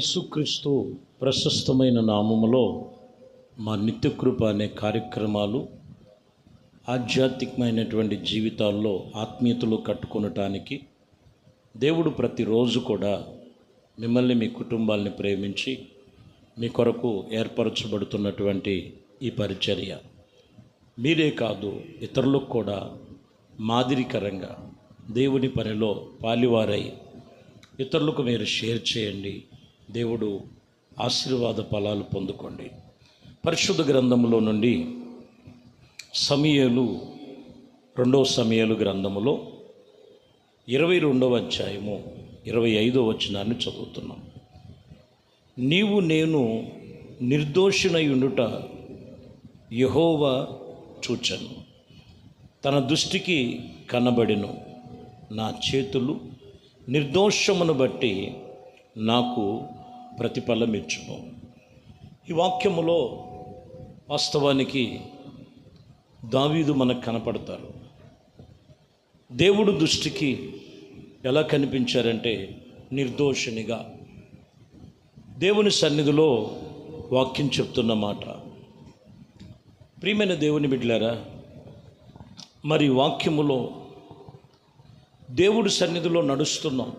యేసుక్రీస్తు ప్రశస్తమైన నామములో మా నిత్యకృప అనే కార్యక్రమాలు ఆధ్యాత్మికమైనటువంటి జీవితాల్లో ఆత్మీయతలు కట్టుకొనటానికి దేవుడు ప్రతిరోజు కూడా మిమ్మల్ని మీ కుటుంబాలని ప్రేమించి మీ కొరకు ఏర్పరచబడుతున్నటువంటి ఈ పరిచర్య మీరే కాదు ఇతరులకు కూడా మాదిరికరంగా దేవుని పనిలో పాలివారై ఇతరులకు మీరు షేర్ చేయండి. దేవుడు ఆశీర్వాద ఫలాలు పొందుకోండి. పరిశుద్ధ గ్రంథంలో నుండి రెండవ సమూయేలు గ్రంథములో 22వ అధ్యాయము 25వ వచనాన్ని చదువుతున్నాం. నీవు నేను నిర్దోషినై ఉండుట యెహోవా చూచెను, తన దృష్టికి కనబడెను. నా చేతులు నిర్దోషమును బట్టి నాకు ప్రతిఫలమిచ్చును. ఈ వాక్యములో వాస్తవానికి దావీదు మనకు కనపడతారు. దేవుడు దృష్టికి ఎలా కనిపించారంటే నిర్దోషినిగా. దేవుని సన్నిధిలో వాక్యం చెప్తున్న మాట. ప్రియమైన దేవుని బిడ్డలారా, మరి వాక్యములో దేవుడి సన్నిధిలో నడుస్తున్నాం.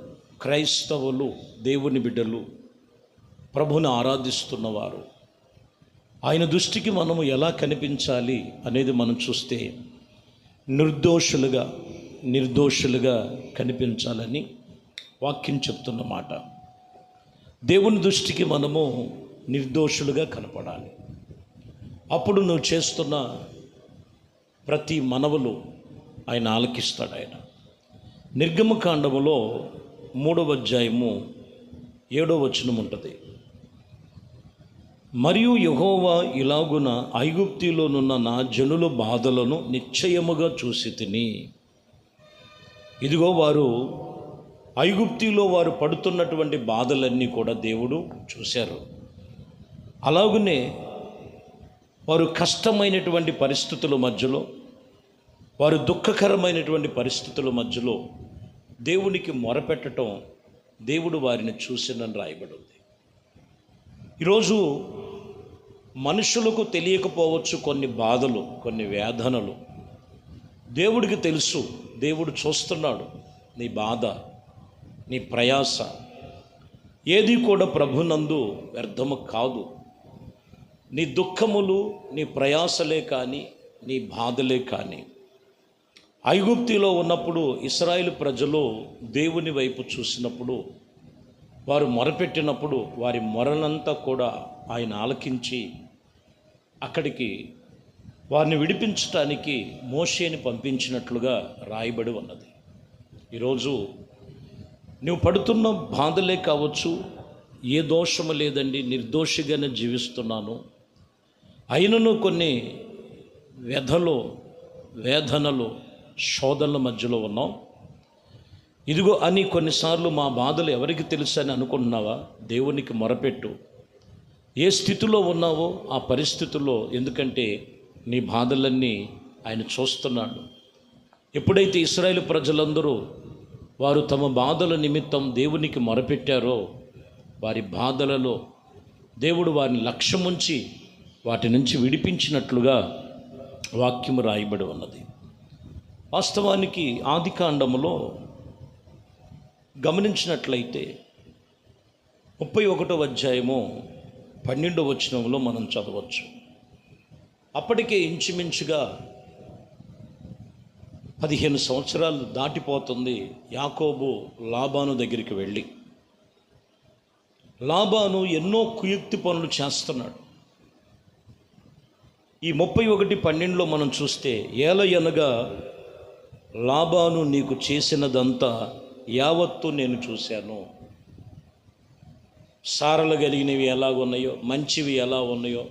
క్రైస్తవులు, దేవుని బిడ్డలు, ప్రభుని ఆరాధిస్తున్నవారు, ఆయన దృష్టికి మనము ఎలా కనిపించాలి అనేది మనం చూస్తే నిర్దోషులుగా కనిపించాలని వాక్యం చెప్తున్నమాట. దేవుని దృష్టికి మనము నిర్దోషులుగా కనపడాలి. అప్పుడు నువ్వు చేస్తున్న ప్రతి మనవులు ఆయన ఆలకిస్తాడు. ఆయన నిర్గమకాండములో 3వ అధ్యాయము 7వ వచనం ఉంటుంది. మరియు యెహోవా ఇలాగున ఐగుప్తులోనున్న నా జనుల బాధలను నిశ్చయముగా చూసి తిని, ఇదిగో వారు ఐగుప్తులో వారు పడుతున్నటువంటి బాధలన్నీ కూడా దేవుడు చూశారు. అలాగునే వారు కష్టమైనటువంటి పరిస్థితుల మధ్యలో, వారు దుఃఖకరమైనటువంటి పరిస్థితుల మధ్యలో దేవునికి మొరపెట్టడం దేవుడు వారిని చూసినని రాయబడి ఉంది. ఈరోజు మనుషులకు తెలియకపోవచ్చు కొన్ని బాధలు, కొన్ని వేదనలు. దేవుడికి తెలుసు. దేవుడు చూస్తున్నాడు. నీ బాధ, నీ ప్రయాస ఏది కూడా ప్రభునందు వ్యర్థము కాదు. నీ దుఃఖములు, నీ ప్రయాసలే కానీ, నీ బాధలే కానీ. ఐగుప్తులో ఉన్నప్పుడు ఇశ్రాయేలు ప్రజలు దేవుని వైపు చూసినప్పుడు, వారు మొరపెట్టినప్పుడు వారి మొరలంతా కూడా ఆయన ఆలకించి అక్కడికి వారిని విడిపించటానికి మోషేని పంపించినట్లుగా రాయబడి ఉన్నది. ఈరోజు నువ్వు పడుతున్న బాధలే కావచ్చు, ఏ దోషము లేదండి, నిర్దోషిగానే జీవిస్తున్నాను, అయినను కొన్ని వేదనలు శోధనల మధ్యలో ఉన్నాం, ఇదిగో అని కొన్నిసార్లు మా బాధలు ఎవరికి తెలుసు అని అనుకుంటున్నావా? దేవునికి మొరపెట్టు. ఏ స్థితిలో ఉన్నావో ఆ పరిస్థితుల్లో, ఎందుకంటే నీ బాధలన్నీ ఆయన చూస్తున్నాడు. ఎప్పుడైతే ఇశ్రాయేలు ప్రజలందరూ వారు తమ బాధల నిమిత్తం దేవునికి మొరపెట్టారో, వారి బాధలలో దేవుడు వారిని లక్ష్యముంచి వాటి నుంచి విడిపించినట్లుగా వాక్యము రాయబడి ఉన్నది. వాస్తవానికి ఆదికాండములో గమనించినట్లయితే 31వ అధ్యాయము 12వ వచనంలో మనం చదవచ్చు. అప్పటికే ఇంచుమించుగా 15 సంవత్సరాలు దాటిపోతుంది. యాకోబు లాబాను దగ్గరికి వెళ్ళి, లాబాను ఎన్నో కుయుక్తి పనులు చేస్తున్నాడు. ఈ 31:12లో మనం చూస్తే, ఏలయనగా లాబాను నీకు చేసినదంతా యావత్తు నేను చూశాను. సారలు కలిగినవి ఎలాగున్నాయో, మంచివి ఎలా ఉన్నాయో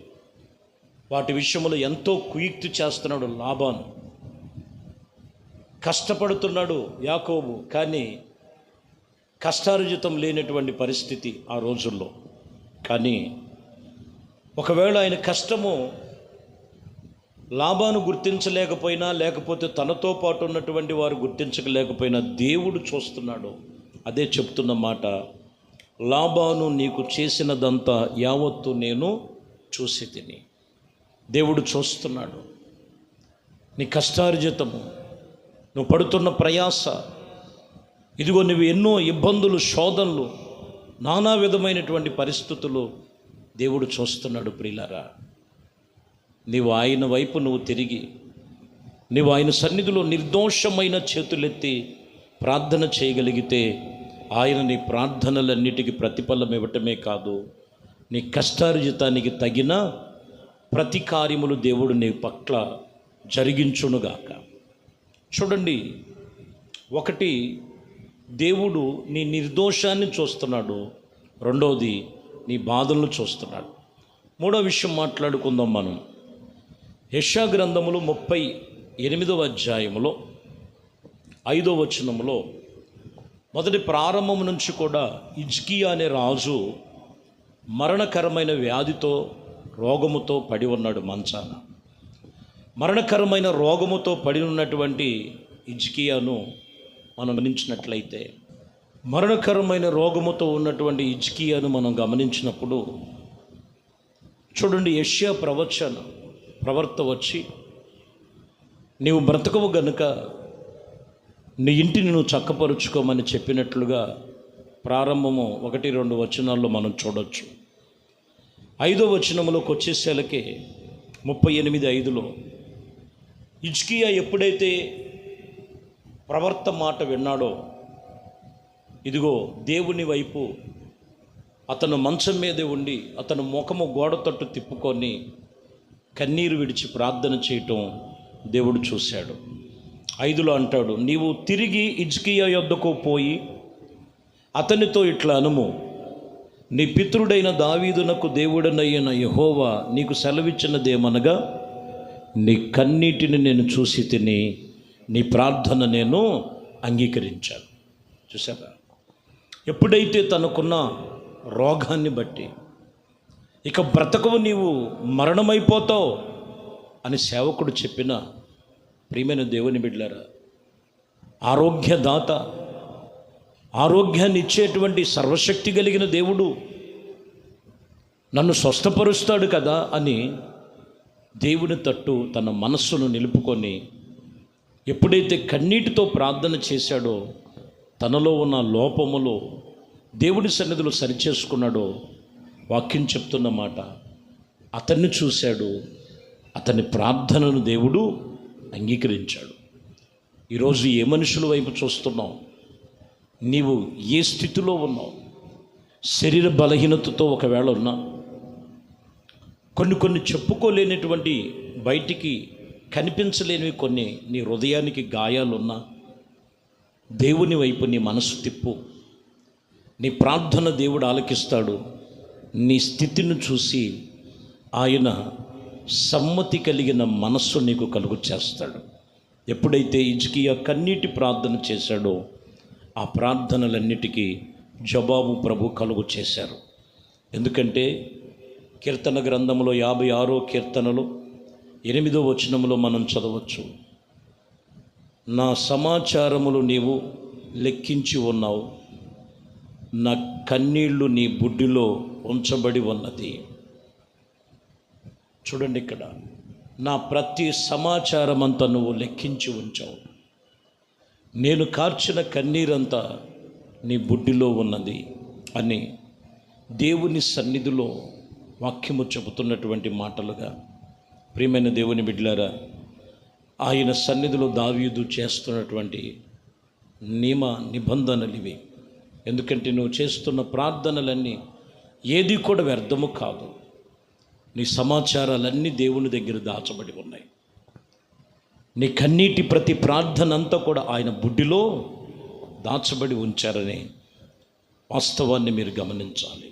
వాటి విషయంలో ఎంతో కుయుక్తి చేస్తున్నాడు లాబాను. కష్టపడుతున్నాడు యాకోబు, కానీ కష్టార్జితం లేనటువంటి పరిస్థితి ఆ రోజుల్లో. కానీ ఒకవేళ ఆయన కష్టము లాబాను గుర్తించలేకపోయినా, లేకపోతే తనతో పాటు ఉన్నటువంటి వారు గుర్తించలేకపోయినా దేవుడు చూస్తున్నాడు. అదే చెప్తున్న మాట. లాబాను నీకు చేసినదంతా యావత్తు నేను చూసి తిని. దేవుడు చూస్తున్నాడు. నీ కష్టార్జితము, నువ్వు పడుతున్న ప్రయాస, ఇదిగో నువ్వు ఎన్నో ఇబ్బందులు, శోధనలు, నానా విధమైనటువంటి పరిస్థితులు దేవుడు చూస్తున్నాడు. ప్రియులారా, నీవు ఆయన వైపు నువ్వు తిరిగి, నీవు ఆయన సన్నిధిలో నిర్దోషమైన చేతులెత్తి ప్రార్థన చేయగలిగితే ఆయన నీ ప్రార్థనలన్నిటికీ ప్రతిఫలం ఇవ్వటమే కాదు, నీ కష్టార్జితానికి తగిన ప్రతి కార్యములు దేవుడు నీ పట్ల జరిగించునుగాక. చూడండి, ఒకటి దేవుడు నీ నిర్దోషాన్ని చూస్తున్నాడు, రెండవది నీ బాధలను చూస్తున్నాడు. మూడో విషయం మాట్లాడుకుందాం మనం. యెషయా గ్రంథములు 38వ అధ్యాయములో 5వ వచనములో మొదటి ప్రారంభం నుంచి కూడా హిజ్కియా అనే రాజు మరణకరమైన వ్యాధితో, రోగముతో పడి ఉన్నాడు మంచాన. మరణకరమైన రోగముతో పడి ఉన్నటువంటి హిజ్కియాను మనం గమనించినట్లయితే, మరణకరమైన రోగముతో ఉన్నటువంటి హిజ్కియాను మనం గమనించినప్పుడు చూడండి, యెషయా ప్రవర్త వచ్చి, నీవు బ్రతకవు గనుక నీ ఇంటిని నువ్వు చక్కపరుచుకోమని చెప్పినట్లుగా ప్రారంభము 1-2 వచనాల్లో మనం చూడొచ్చు. 5వ వచనములోకి వచ్చేసరికి 38:5లో హిజ్కియా ఎప్పుడైతే ప్రవర్త మాట విన్నాడో, ఇదిగో దేవుని వైపు అతను మంచం మీదే ఉండి అతను ముఖము గోడ తట్టు తిప్పుకొని కన్నీరు విడిచి ప్రార్థన చేయటం దేవుడు చూశాడు. 5లో అంటాడు, నీవు తిరిగి హిజ్కియా యొద్దకు పోయి అతనితో ఇట్లా అనుము, నీ పితరుడైన దావీదునకు దేవుడనైన యెహోవా నీకు సెలవిచ్చినదేమనగా, నీ కన్నీటిని నేను చూసి తిని నీ ప్రార్థన నేను అంగీకరించాను. చూసారా, ఎప్పుడైతే తనకున్న రోగాన్ని బట్టి ఇక బ్రతకవు, నీవు మరణమైపోతావు అని సేవకుడు చెప్పిన, ప్రియమైన దేవుని బిడ్డలారా, ఆరోగ్యదాత, ఆరోగ్యాన్ని ఇచ్చేటువంటి సర్వశక్తి కలిగిన దేవుడు నన్ను స్వస్థపరుస్తాడు కదా అని దేవుని తట్టు తన మనస్సును నిలుపుకొని ఎప్పుడైతే కన్నీటితో ప్రార్థన చేశాడో, తనలో ఉన్న లోపములో దేవుడి సన్నిధిలో సరిచేసుకున్నాడో, వాక్యం చెప్తున్న మాట, అతన్ని చూశాడు, అతని ప్రార్థనను దేవుడు అంగీకరించాడు. ఈరోజు ఏ మనుషుల వైపు చూస్తున్నావు? నీవు ఏ స్థితిలో ఉన్నావు? శరీర బలహీనతతో ఒకవేళ ఉన్నా, కొన్ని చెప్పుకోలేనటువంటి, బయటికి కనిపించలేనివి కొన్ని నీ హృదయానికి గాయాలున్నా, దేవుని వైపు నీ మనసు తిప్పు. నీ ప్రార్థన దేవుడు ఆలకిస్తాడు. నీ స్థితిని చూసి ఆయన సమ్మతి కలిగిన మనస్సు నీకు కలుగు చేస్తాడు. ఎప్పుడైతే హిజ్కియా కన్నీటి ప్రార్థన చేశాడో, ఆ ప్రార్థనలన్నిటికీ జవాబు ప్రభు కలుగు చేశారు. ఎందుకంటే కీర్తన గ్రంథంలో 56వ కీర్తనలో 8వ వచనంలో మనం చదవచ్చు, నా సమాచారములు నీవు లెక్కించి ఉన్నావు, నా కన్నీళ్లు నీ బుడ్డిలో ఉంచబడి ఉన్నది. చూడండి, ఇక్కడ నా ప్రతి సమాచారం అంతా నువ్వు లెక్కించి ఉంచావు. నేను కార్చిన కన్నీరంతా నీ బుడ్డిలో ఉన్నది అని దేవుని సన్నిధిలో వాక్యము చెబుతున్నటువంటి మాటలుగా, ప్రియమైన దేవుని బిడ్డలారా, ఆయన సన్నిధిలో దావీదు చేస్తున్నటువంటి నియమ నిబంధనలు ఇవి. ఎందుకంటే నువ్వు చేస్తున్న ప్రార్థనలన్నీ ఏది కూడా వ్యర్థము కాదు. నీ సమాచారాలన్నీ దేవుని దగ్గర దాచబడి ఉన్నాయి. నీ కన్నీటి ప్రతి ప్రార్థన అంతా కూడా ఆయన బుడ్డిలో దాచబడి ఉంచారనే వాస్తవాన్ని మీరు గమనించాలి.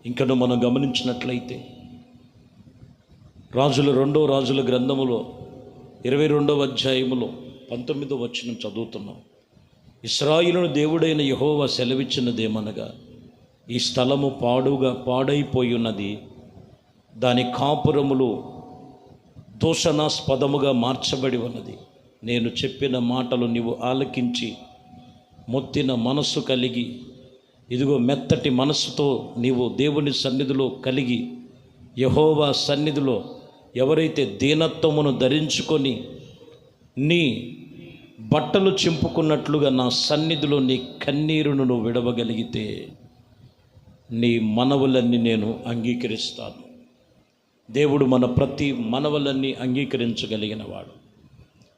ఇంకను మనం గమనించినట్లయితే రెండో రాజుల గ్రంథములో 22వ అధ్యాయములో 19వ వచనం చదువుతున్నాం. ఇశ్రాయేలును దేవుడైన యెహోవా సెలవిచ్చినదేమనగా, ఈ స్థలము పాడైపోయి ఉన్నది, దాని కాపురములు దూషణాస్పదముగా మార్చబడి ఉన్నది. నేను చెప్పిన మాటలు నీవు ఆలకించి మొత్తిన మనస్సు కలిగి ఇదిగో మెత్తటి మనస్సుతో నీవు దేవుని సన్నిధిలో కలిగి, యెహోవా సన్నిధిలో ఎవరైతే దీనత్వమును ధరించుకొని నీ బట్టలు చింపుకున్నట్లుగా నా సన్నిధిలో నీ కన్నీరును నువ్వు విడవగలిగితే నీ మనవులన్నీ నేను అంగీకరిస్తాను. దేవుడు మన ప్రతి మనవులన్నీ అంగీకరించగలిగిన వాడు.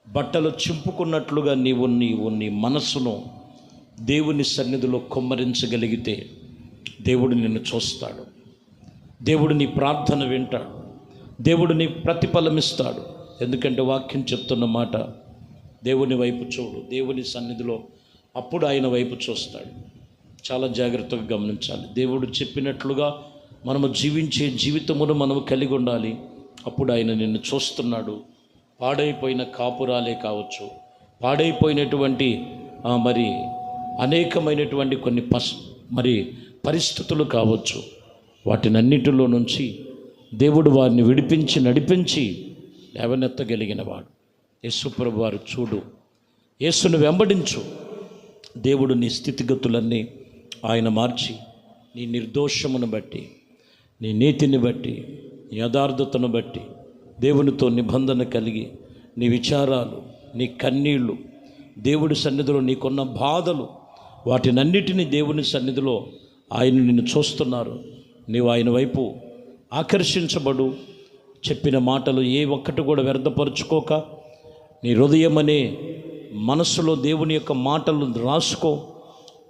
బట్టలు చింపుకున్నట్లుగా నీవు నీ మనస్సును దేవుని సన్నిధిలో కుమ్మరించగలిగితే దేవుడు నిన్ను చూస్తాడు. దేవుడు నీ ప్రార్థన వింటాడు. దేవుడు నీ ప్రతిఫలమిస్తాడు. ఎందుకంటే వాక్యం చెప్తున్న మాట, దేవుని వైపు చూడు, దేవుని సన్నిధిలో, అప్పుడు ఆయన వైపు చూస్తాడు. చాలా జాగ్రత్తగా గమనించాలి. దేవుడు చెప్పినట్లుగా మనము జీవించే జీవితమును మనము కలిగి ఉండాలి. అప్పుడు ఆయన నిన్ను చూస్తున్నాడు. పాడైపోయిన కాపురాలే కావచ్చు, పాడైపోయినటువంటి మరి అనేకమైనటువంటి కొన్ని పరిస్థితులు కావచ్చు, వాటినన్నిటిలో నుంచి దేవుడు వారిని విడిపించి నడిపించి లేవనెత్తగలిగిన వాడు. యేసుప్రభు వారు చూడు, యేసును వెంబడించు. దేవుడు నీ స్థితిగతులన్నీ ఆయన మార్చి నీ నిర్దోషమును బట్టి, నీ నీతిని బట్టి, నీ యథార్థతను బట్టి దేవునితో నిబంధన కలిగి నీ విచారాలు, నీ కన్నీళ్ళు, దేవుడి సన్నిధిలో నీకున్న బాధలు, వాటినన్నిటినీ దేవుని సన్నిధిలో ఆయన నిన్ను చూస్తున్నారు. నీవు ఆయన వైపు ఆకర్షించబడు. చెప్పిన మాటలు ఏ ఒక్కటి కూడా వ్యర్థపరుచుకోక నీ హృదయం అనే మనస్సులో దేవుని యొక్క మాటలు రాసుకో.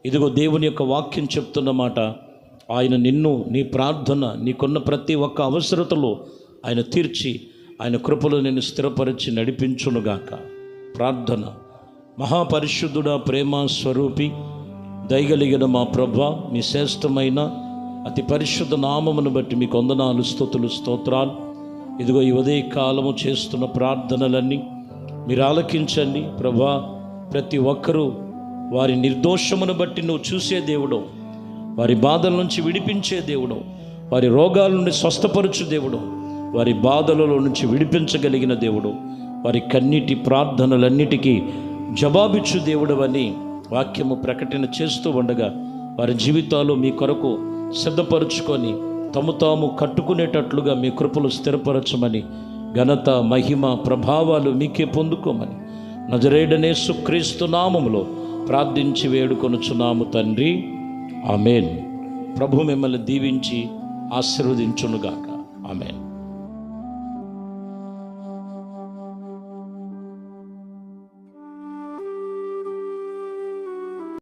ఇదిగో దేవుని యొక్క వాక్యం చెప్తున్న మాట, ఆయన నిన్ను, నీ ప్రార్థన, నీకున్న ప్రతి ఒక్క అవసరతలో ఆయన తీర్చి ఆయన కృపలో నిన్ను స్థిరపరిచి నడిపించునుగాక. ప్రార్థన. మహాపరిశుద్ధుడా, ప్రేమ స్వరూపి, దయగలిగిన మా ప్రభువా, మీ శ్రేష్టమైన అతి పరిశుద్ధ నామమును బట్టి మీకు వందనాలు, స్తుతులు, స్తోత్రాలు. ఇదిగో ఈ ఉదయ కాలము చేస్తున్న ప్రార్థనలన్నీ మీరు ఆలకించండి ప్రభువా. ప్రతి ఒక్కరూ వారి నిర్దోషమును బట్టి నువ్వు చూసే దేవుడు, వారి బాధల నుంచి విడిపించే దేవుడు, వారి రోగాల నుండి స్వస్థపరచు దేవుడు, వారి బాధలలో నుంచి విడిపించగలిగిన దేవుడు, వారి కన్నీటి ప్రార్థనలన్నిటికీ జవాబిచ్చు దేవుడు అని వాక్యము ప్రకటన చేస్తూ ఉండగా వారి జీవితాలు మీ కొరకు సిద్ధపరుచుకొని తాము కట్టుకునేటట్లుగా మీ కృపలు స్థిరపరచమని, ఘనత, మహిమ, ప్రభావాలు మీకే పొందుకోమని నజరేయుడైన యేసుక్రీస్తు నామములో ప్రార్థించి వేడుకొనుచున్నాము తండ్రి, ఆమేన్. ప్రభు మిమ్మల్ని దీవించి ఆశీర్వదించునుగాక. ఆమేన్.